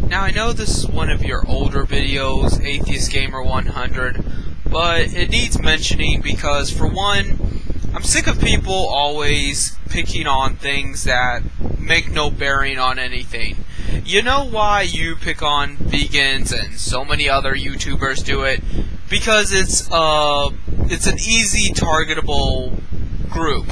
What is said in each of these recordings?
Now I know this is one of your older videos, AtheistGamer100, but it needs mentioning because, for one, I'm sick of people always picking on things that make no bearing on anything. You know why you pick on vegans and so many other YouTubers do it? Because it's an easy targetable group.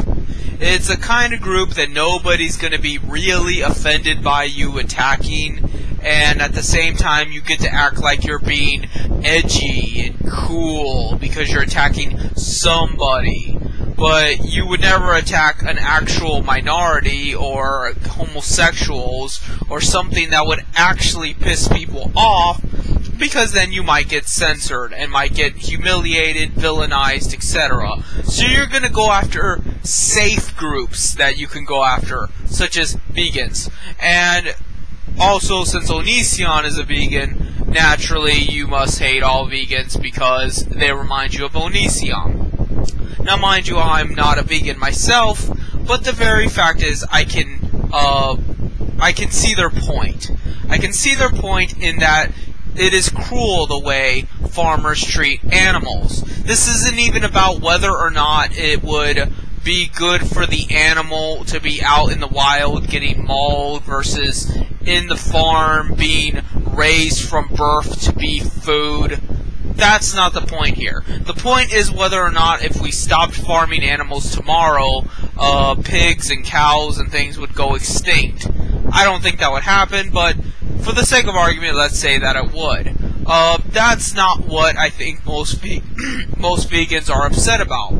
It's a kind of group that nobody's going to be really offended by you attacking, and at the same time you get to act like you're being edgy and cool because you're attacking somebody. But you would never attack an actual minority or homosexuals or something that would actually piss people off, because then you might get censored and might get humiliated, villainized, etc. So you're going to go after safe groups that you can go after, such as vegans. And also, since Onision is a vegan, naturally you must hate all vegans because they remind you of Onision. Now, mind you, I'm not a vegan myself, but the very fact is I can see their point. I can see their point in that it is cruel the way farmers treat animals. This isn't even about whether or not it would be good for the animal to be out in the wild getting mauled versus in the farm being raised from birth to be food. That's not the point here. The point is whether or not, if we stopped farming animals tomorrow, pigs and cows and things would go extinct. I don't think that would happen, but for the sake of argument, let's say that it would. That's not what I think most vegans are upset about.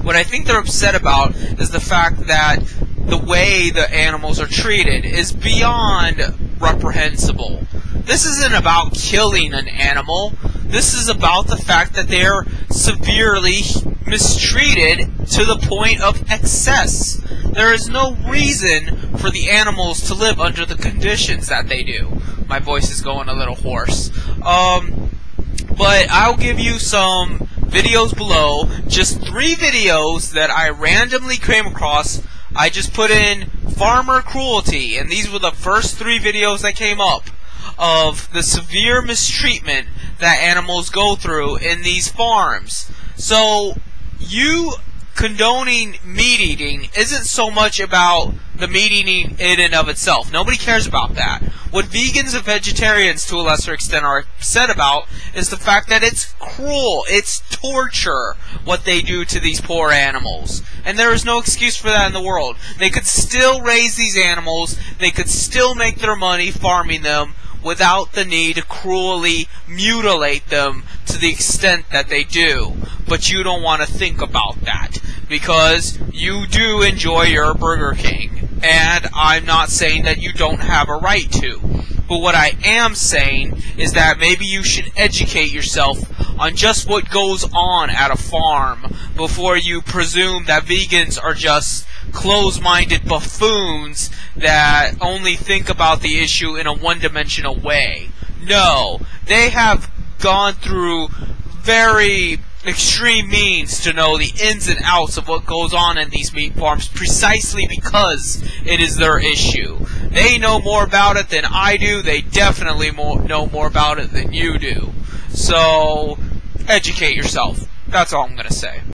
What I think they're upset about is the fact that the way the animals are treated is beyond reprehensible. This isn't about killing an animal. This is about the fact that they're severely mistreated to the point of excess. There is no reason for the animals to live under the conditions that they do. My voice is going a little hoarse. But I'll give you some videos below. Just 3 videos that I randomly came across. I just put in farmer cruelty, and these were the first 3 videos that came up of the severe mistreatment that animals go through in these farms. So, you condoning meat eating isn't so much about the meat eating in and of itself. Nobody cares about that. What vegans and vegetarians, to a lesser extent, are upset about is the fact that it's cruel, it's torture, what they do to these poor animals. And there is no excuse for that in the world. They could still raise these animals, they could still make their money farming them, without the need to cruelly mutilate them to the extent that they do. But you don't want to think about that, because you do enjoy your Burger King, and I'm not saying that you don't have a right to. But what I am saying is that maybe you should educate yourself on just what goes on at a farm before you presume that vegans are just close-minded buffoons that only think about the issue in a one-dimensional way. No, they have gone through very extreme means to know the ins and outs of what goes on in these meat farms, precisely because it is their issue. They know more about it than I do. They definitely know more about it than you do. So, educate yourself. That's all I'm going to say.